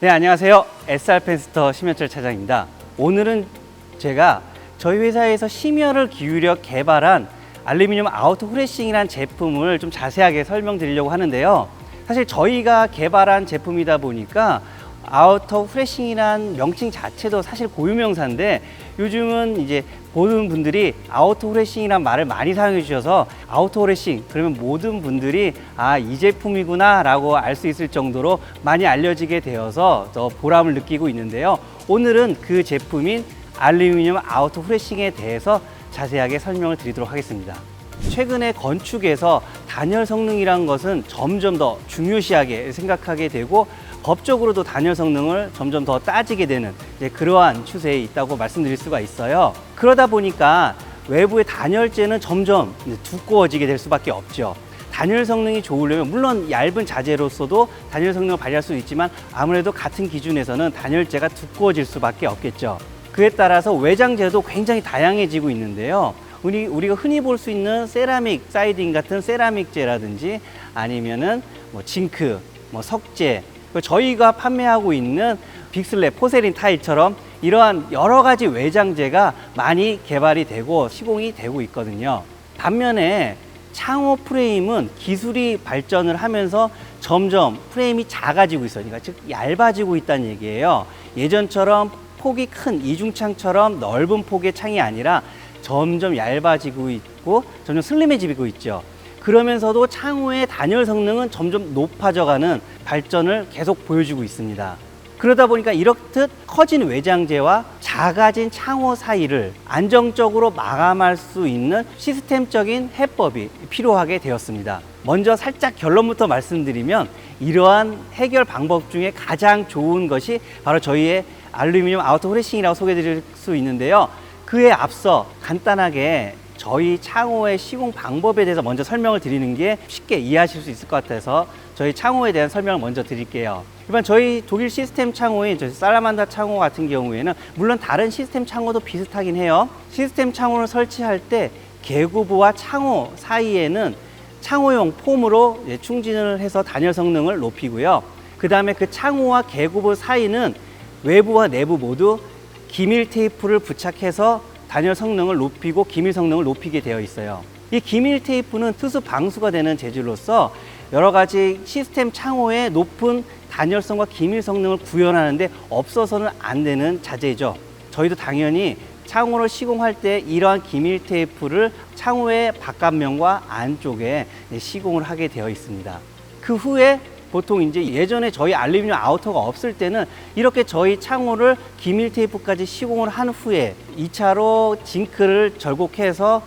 네, 안녕하세요. SR펜스터 심현철 차장입니다. 오늘은 제가 저희 회사에서 심혈을 기울여 개발한 알루미늄 아우터 후레싱이라는 제품을 좀 자세하게 설명드리려고 하는데요. 사실 저희가 개발한 제품이다 보니까 아우터 후레싱이란 명칭 자체도 사실 고유명사인데, 요즘은 이제 보는 분들이 아우터 후레싱이란 말을 많이 사용해 주셔서 아우터 후레싱 그러면 모든 분들이 이 제품이구나 라고 알 수 있을 정도로 많이 알려지게 되어서 더 보람을 느끼고 있는데요. 오늘은 그 제품인 알루미늄 아우터 후레싱에 대해서 자세하게 설명을 드리도록 하겠습니다. 최근에 건축에서 단열 성능이라는 것은 점점 더 중요시하게 생각하게 되고, 법적으로도 단열 성능을 점점 더 따지게 되는 그러한 추세에 있다고 말씀드릴 수가 있어요. 그러다 보니까 외부의 단열재는 점점 두꺼워지게 될 수밖에 없죠. 단열 성능이 좋으려면 물론 얇은 자재로서도 단열 성능을 발휘할 수 있지만, 아무래도 같은 기준에서는 단열재가 두꺼워질 수밖에 없겠죠. 그에 따라서 외장재도 굉장히 다양해지고 있는데요. 우리가 흔히 볼 수 있는 세라믹 사이딩 같은 세라믹재라든지, 아니면은 징크, 석재, 저희가 판매하고 있는 빅슬랩, 포세린 타일처럼 이러한 여러 가지 외장재가 많이 개발이 되고 시공이 되고 있거든요. 반면에 창호 프레임은 기술이 발전을 하면서 점점 프레임이 작아지고 있어요. 그러니까 즉 얇아지고 있다는 얘기예요. 예전처럼 폭이 큰 이중창처럼 넓은 폭의 창이 아니라 점점 얇아지고 있고 점점 슬림해지고 있죠. 그러면서도 창호의 단열 성능은 점점 높아져가는 발전을 계속 보여주고 있습니다. 그러다 보니까 이렇듯 커진 외장재와 작아진 창호 사이를 안정적으로 마감할 수 있는 시스템적인 해법이 필요하게 되었습니다. 먼저 살짝 결론부터 말씀드리면, 이러한 해결 방법 중에 가장 좋은 것이 바로 저희의 알루미늄 아우터 후레싱이라고 소개드릴 수 있는데요. 그에 앞서 간단하게 저희 창호의 시공 방법에 대해서 먼저 설명을 드리는 게 쉽게 이해하실 수 있을 것 같아서 저희 창호에 대한 설명을 먼저 드릴게요. 일단 저희 독일 시스템 창호인 저희 살라만다 창호 같은 경우에는 물론 다른 시스템 창호도 비슷하긴 해요. 시스템 창호를 설치할 때 계구부와 창호 사이에는 창호용 폼으로 충진을 해서 단열 성능을 높이고요. 그 다음에 그 창호와 계구부 사이는 외부와 내부 모두 기밀 테이프를 부착해서 단열 성능을 높이고 기밀 성능을 높이게 되어 있어요. 이 기밀 테이프는 특수 방수가 되는 재질로서 여러 가지 시스템 창호의 높은 단열성과 기밀 성능을 구현하는데 없어서는 안 되는 자재죠. 저희도 당연히 창호를 시공할 때 이러한 기밀 테이프를 창호의 바깥면과 안쪽에 시공을 하게 되어 있습니다. 그 후에 보통 이제 예전에 저희 알루미늄 아우터가 없을 때는 이렇게 저희 창호를 기밀 테이프까지 시공을 한 후에 2차로 징크를 절곡해서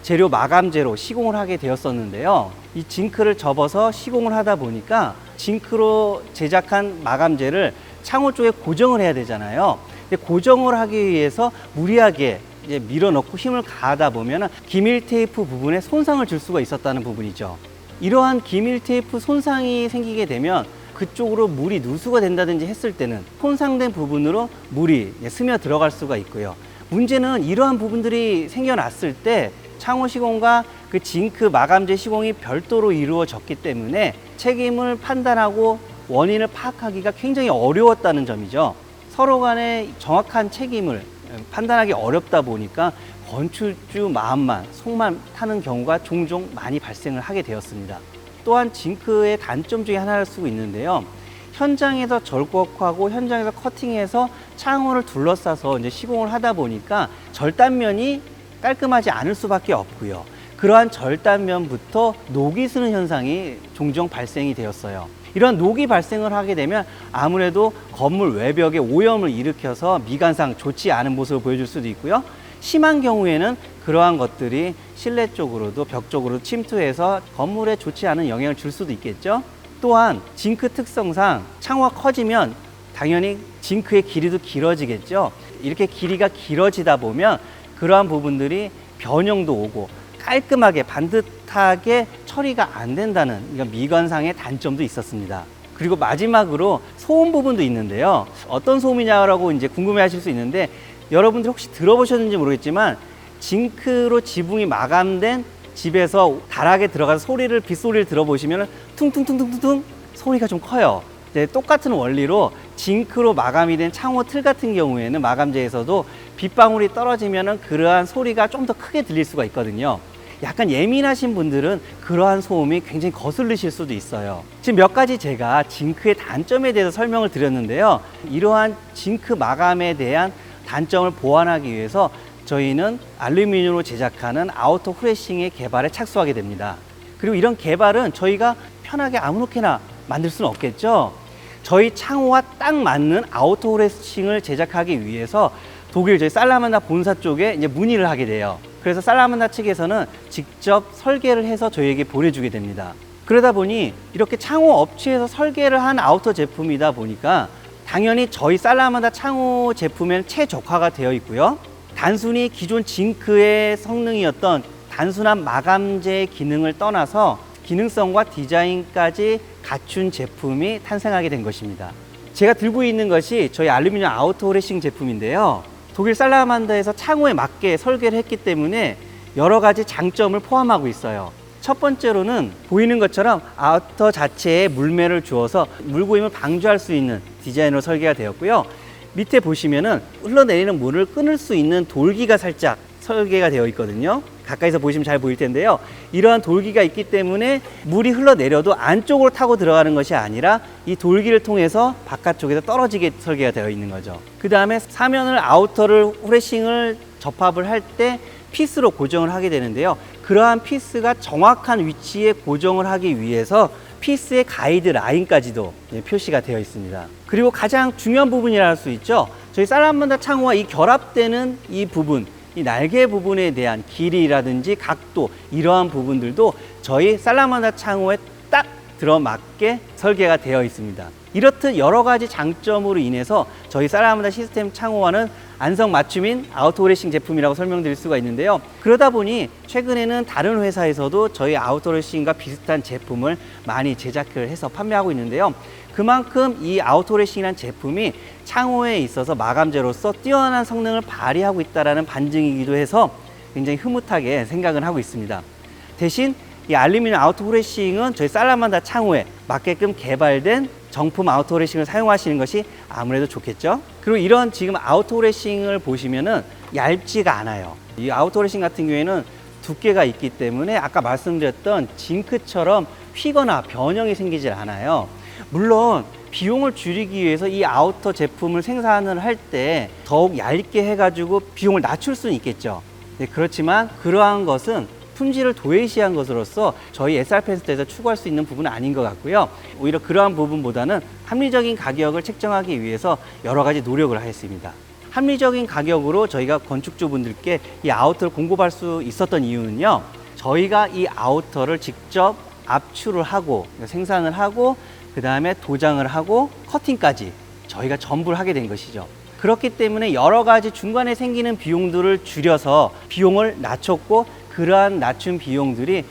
재료 마감재로 시공을 하게 되었었는데요. 이 징크를 접어서 시공을 하다 보니까 징크로 제작한 마감재를 창호 쪽에 고정을 해야 되잖아요. 근데 고정을 하기 위해서 무리하게 밀어넣고 힘을 가하다 보면 기밀 테이프 부분에 손상을 줄 수가 있었다는 부분이죠. 이러한 기밀 테이프 손상이 생기게 되면 그쪽으로 물이 누수가 된다든지 했을 때는 손상된 부분으로 물이 스며 들어갈 수가 있고요. 문제는 이러한 부분들이 생겨났을 때 창호 시공과 그 징크 마감재 시공이 별도로 이루어졌기 때문에 책임을 판단하고 원인을 파악하기가 굉장히 어려웠다는 점이죠. 서로 간의 정확한 책임을 판단하기 어렵다 보니까 건축주 마음만 속만 타는 경우가 종종 많이 발생을 하게 되었습니다. 또한 징크의 단점 중에 하나를 쓰고 있는데요. 현장에서 절곡하고 현장에서 커팅해서 창호를 둘러싸서 이제 시공을 하다 보니까 절단면이 깔끔하지 않을 수밖에 없고요. 그러한 절단면부터 녹이 스는 현상이 종종 발생이 되었어요. 이런 녹이 발생을 하게 되면 아무래도 건물 외벽에 오염을 일으켜서 미관상 좋지 않은 모습을 보여줄 수도 있고요. 심한 경우에는 그러한 것들이 실내 쪽으로도 벽 쪽으로 침투해서 건물에 좋지 않은 영향을 줄 수도 있겠죠. 또한 징크 특성상 창호가 커지면 당연히 징크의 길이도 길어지겠죠. 이렇게 길이가 길어지다 보면 그러한 부분들이 변형도 오고 깔끔하게 반듯하게 처리가 안 된다는 미관상의 단점도 있었습니다. 그리고 마지막으로 소음 부분도 있는데요. 어떤 소음이냐라고 이제 궁금해 하실 수 있는데, 여러분들 혹시 들어보셨는지 모르겠지만 징크로 지붕이 마감된 집에서 다락에 들어가서 빗소리를 들어보시면 퉁퉁퉁퉁퉁 소리가 좀 커요. 똑같은 원리로 징크로 마감이 된 창호 틀 같은 경우에는 마감재에서도 빗방울이 떨어지면 그러한 소리가 좀 더 크게 들릴 수가 있거든요. 약간 예민하신 분들은 그러한 소음이 굉장히 거슬리실 수도 있어요. 지금 몇 가지 제가 징크의 단점에 대해서 설명을 드렸는데요. 이러한 징크 마감에 대한 단점을 보완하기 위해서 저희는 알루미늄으로 제작하는 아우터 후레싱의 개발에 착수하게 됩니다. 그리고 이런 개발은 저희가 편하게 아무렇게나 만들 수는 없겠죠. 저희 창호와 딱 맞는 아우터 후레싱을 제작하기 위해서 독일 저희 살라만다 본사 쪽에 이제 문의를 하게 돼요. 그래서 살라만다 측에서는 직접 설계를 해서 저희에게 보내주게 됩니다. 그러다 보니 이렇게 창호 업체에서 설계를 한 아우터 제품이다 보니까 당연히 저희 살라만다 창호 제품에는 최적화가 되어 있고요. 단순히 기존 징크의 성능이었던 단순한 마감재 기능을 떠나서 기능성과 디자인까지 갖춘 제품이 탄생하게 된 것입니다. 제가 들고 있는 것이 저희 알루미늄 아우터 후레싱 제품인데요. 독일 살라만다에서 창호에 맞게 설계를 했기 때문에 여러 가지 장점을 포함하고 있어요. 첫 번째로는 보이는 것처럼 아우터 자체에 물매를 주어서 물고임을 방조할 수 있는 디자인으로 설계가 되었고요. 밑에 보시면은 흘러내리는 물을 끊을 수 있는 돌기가 살짝 설계가 되어 있거든요. 가까이서 보시면 잘 보일 텐데요. 이러한 돌기가 있기 때문에 물이 흘러내려도 안쪽으로 타고 들어가는 것이 아니라 이 돌기를 통해서 바깥쪽에서 떨어지게 설계가 되어 있는 거죠. 그 다음에 사면을 아우터를 후레싱을 접합을 할 때 피스로 고정을 하게 되는데요. 그러한 피스가 정확한 위치에 고정을 하기 위해서 피스의 가이드 라인까지도 표시가 되어 있습니다. 그리고 가장 중요한 부분이라 할 수 있죠. 저희 살라만다 창호와 이 결합되는 이 부분, 이 날개 부분에 대한 길이라든지 각도, 이러한 부분들도 저희 살라만다 창호에 딱 들어맞게 설계가 되어 있습니다. 이렇듯 여러 가지 장점으로 인해서 저희 살라만다 시스템 창호와는 안성 맞춤인 아우터 후레싱 제품이라고 설명드릴 수가 있는데요. 그러다 보니 최근에는 다른 회사에서도 저희 아우터 후레싱과 비슷한 제품을 많이 제작을 해서 판매하고 있는데요. 그만큼 이 아우터 후레싱이라는 제품이 창호에 있어서 마감재로서 뛰어난 성능을 발휘하고 있다는 반증이기도 해서 굉장히 흐뭇하게 생각을 하고 있습니다. 대신 이 알루미늄 아우터 후레싱은 저희 살라만다 창호에 맞게끔 개발된 정품 아우터 후레싱을 사용하시는 것이 아무래도 좋겠죠. 그리고 이런 지금 아우터 후레싱을 보시면은 얇지가 않아요. 이 아우터 후레싱 같은 경우에는 두께가 있기 때문에 아까 말씀드렸던 징크처럼 휘거나 변형이 생기질 않아요. 물론 비용을 줄이기 위해서 이 아우터 제품을 생산을 할 때 더욱 얇게 해가지고 비용을 낮출 수는 있겠죠. 네, 그렇지만 그러한 것은 품질을 도외시한 것으로서 저희 SR펜스트에서 추구할 수 있는 부분은 아닌 것 같고요. 오히려 그러한 부분보다는 합리적인 가격을 책정하기 위해서 여러 가지 노력을 하였습니다. 합리적인 가격으로 저희가 건축주분들께 이 아우터를 공급할 수 있었던 이유는요. 저희가 이 아우터를 직접 압출을 하고 생산을 하고 그 다음에 도장을 하고 커팅까지 저희가 전부를 하게 된 것이죠. 그렇기 때문에 여러 가지 중간에 생기는 비용들을 줄여서 비용을 낮췄고 그러한 낮춘 비용들이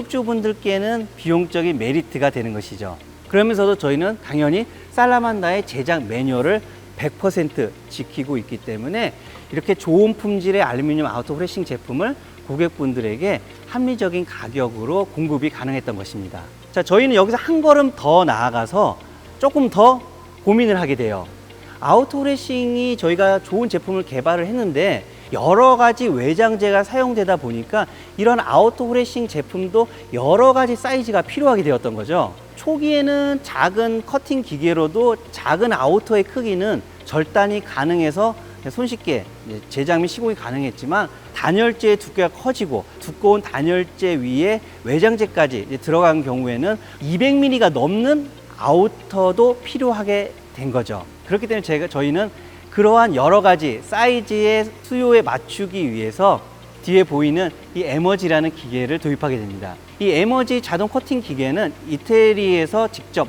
건축주분들께는 비용적인 메리트가 되는 것이죠. 그러면서도 저희는 당연히 살라만다의 제작 매뉴얼을 100% 지키고 있기 때문에 이렇게 좋은 품질의 알루미늄 아우터 후레싱 제품을 고객분들에게 합리적인 가격으로 공급이 가능했던 것입니다. 자, 저희는 여기서 한 걸음 더 나아가서 조금 더 고민을 하게 돼요. 아우터 후레싱이 저희가 좋은 제품을 개발을 했는데 여러 가지 외장재가 사용되다 보니까 이런 아우터 후레싱 제품도 여러 가지 사이즈가 필요하게 되었던 거죠. 초기에는 작은 커팅 기계로도 작은 아우터의 크기는 절단이 가능해서 손쉽게 제작 및 시공이 가능했지만 단열재의 두께가 커지고 두꺼운 단열재 위에 외장재까지 들어간 경우에는 200mm가 넘는 아우터도 필요하게 된 거죠. 그렇기 때문에 저희는 그러한 여러 가지 사이즈의 수요에 맞추기 위해서 뒤에 보이는 이 에머지라는 기계를 도입하게 됩니다. 이 에머지 자동 커팅 기계는 이태리에서 직접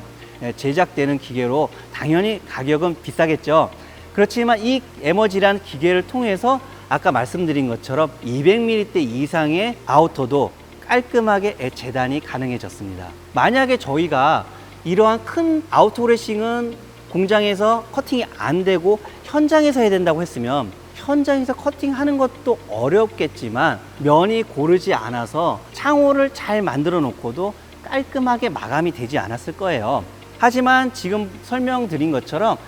제작되는 기계로 당연히 가격은 비싸겠죠. 그렇지만 이 에머지라는 기계를 통해서 아까 말씀드린 것처럼 200mm 이상의 아우터도 깔끔하게 재단이 가능해졌습니다. 만약에 저희가 이러한 큰 아우터 후레싱은 공장에서 커팅이 안 되고 현장에서 해야 된다고 했으면 현장에서 커팅하는 것도 어렵겠지만 면이 고르지 않아서 창호를 잘 만들어 놓고도 깔끔하게 마감이 되지 않았을 거예요. 하지만 지금 설명드린 것처럼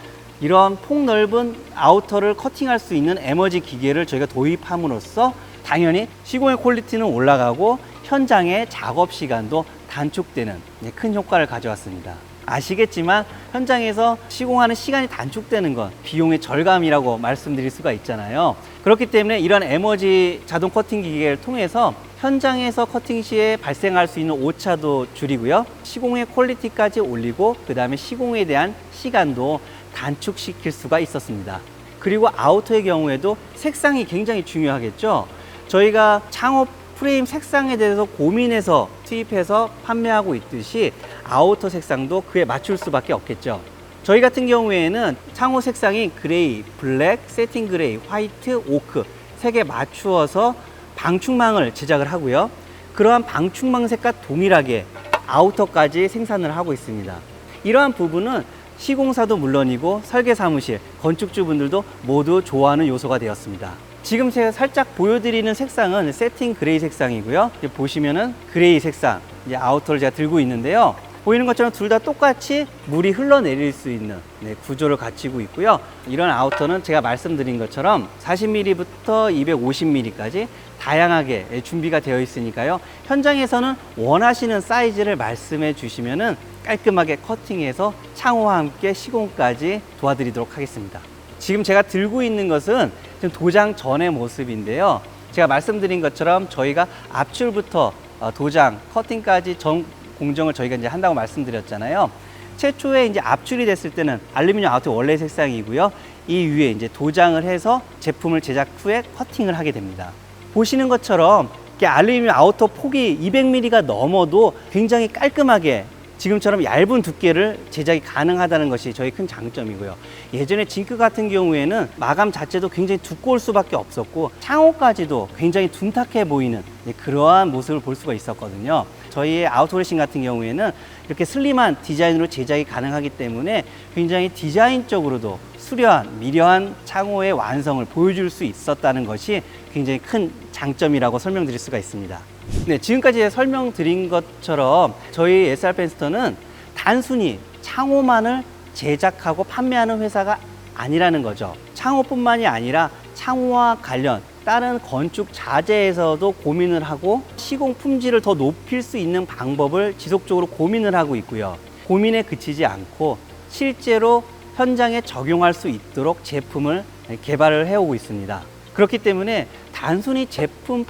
이런 폭넓은 아우터를 커팅할 수 있는 에머지 기계를 저희가 도입함으로써 당연히 시공의 퀄리티는 올라가고 현장의 작업 시간도 단축되는 큰 효과를 가져왔습니다. 아시겠지만 현장에서 시공하는 시간이 단축되는 건 비용의 절감이라고 말씀드릴 수가 있잖아요. 그렇기 때문에 이런 에머지 자동 커팅 기계를 통해서 현장에서 커팅 시에 발생할 수 있는 오차도 줄이고요. 시공의 퀄리티까지 올리고 그 다음에 시공에 대한 시간도 단축시킬 수가 있었습니다. 그리고 아우터의 경우에도 색상이 굉장히 중요하겠죠. 저희가 창호 프레임 색상에 대해서 고민해서 투입해서 판매하고 있듯이 아우터 색상도 그에 맞출 수밖에 없겠죠. 저희 같은 경우에는 창호 색상이 그레이, 블랙, 세팅 그레이, 화이트, 오크 3개 맞추어서 방충망을 제작을 하고요. 그러한 방충망 색과 동일하게 아우터까지 생산을 하고 있습니다. 이러한 부분은 시공사도 물론이고 설계사무실, 건축주분들도 모두 좋아하는 요소가 되었습니다. 지금 제가 살짝 보여드리는 색상은 세팅 그레이 색상이고요. 보시면은 그레이 색상, 이제 아우터를 제가 들고 있는데요. 보이는 것처럼 둘 다 똑같이 물이 흘러내릴 수 있는 구조를 갖추고 있고요. 이런 아우터는 제가 말씀드린 것처럼 40mm부터 250mm까지 다양하게 준비가 되어 있으니까요. 현장에서는 원하시는 사이즈를 말씀해 주시면은 깔끔하게 커팅해서 창호와 함께 시공까지 도와드리도록 하겠습니다. 지금 제가 들고 있는 것은 지금 도장 전의 모습인데요. 제가 말씀드린 것처럼 저희가 압출부터 도장, 커팅까지 전 공정을 저희가 이제 한다고 말씀드렸잖아요. 최초에 이제 압출이 됐을 때는 알루미늄 아우터 원래 색상이고요. 이 위에 이제 도장을 해서 제품을 제작 후에 커팅을 하게 됩니다. 보시는 것처럼 이렇게 알루미늄 아우터 폭이 200mm가 넘어도 굉장히 깔끔하게 지금처럼 얇은 두께를 제작이 가능하다는 것이 저희 큰 장점이고요. 예전에 징크 같은 경우에는 마감 자체도 굉장히 두꺼울 수밖에 없었고 창호까지도 굉장히 둔탁해 보이는 그러한 모습을 볼 수가 있었거든요. 저희의 아우토레싱 같은 경우에는 이렇게 슬림한 디자인으로 제작이 가능하기 때문에 굉장히 디자인적으로도 수려한, 미려한 창호의 완성을 보여줄 수 있었다는 것이 굉장히 큰 장점이라고 설명드릴 수가 있습니다. 네, 지금까지 설명드린 것처럼 저희 SR펜스터는 단순히 창호만을 제작하고 판매하는 회사가 아니라는 거죠. 창호뿐만이 아니라 창호와 관련 다른 건축 자재에서도 고민을 하고 시공 품질을 더 높일 수 있는 방법을 지속적으로 고민을 하고 있고요. 고민에 그치지 않고 실제로 현장에 적용할 수 있도록 제품을 개발을 해오고 있습니다. 그렇기 때문에 단순히 제품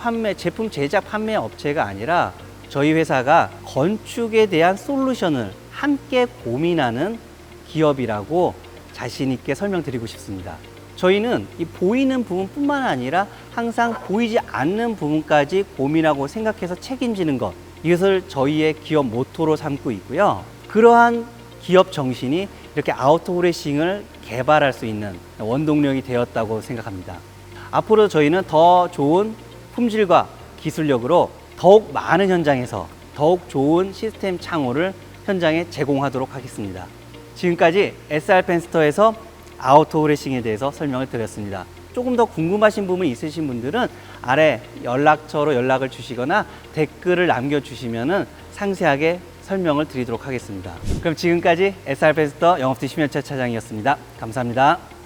제작 판매 업체가 아니라 저희 회사가 건축에 대한 솔루션을 함께 고민하는 기업이라고 자신 있게 설명드리고 싶습니다. 저희는 이 보이는 부분뿐만 아니라 항상 보이지 않는 부분까지 고민하고 생각해서 책임지는 것, 이것을 저희의 기업 모토로 삼고 있고요. 그러한 기업 정신이 이렇게 아우터 후레싱을 개발할 수 있는 원동력이 되었다고 생각합니다. 앞으로 저희는 더 좋은 품질과 기술력으로 더욱 많은 현장에서 더욱 좋은 시스템 창호를 현장에 제공하도록 하겠습니다. 지금까지 SR펜스터에서 아우터 후레싱에 대해서 설명을 드렸습니다. 조금 더 궁금하신 부분이 있으신 분들은 아래 연락처로 연락을 주시거나 댓글을 남겨주시면 상세하게 설명을 드리도록 하겠습니다. 그럼 지금까지 SR펜스터 영업팀 심현철 차장이었습니다. 감사합니다.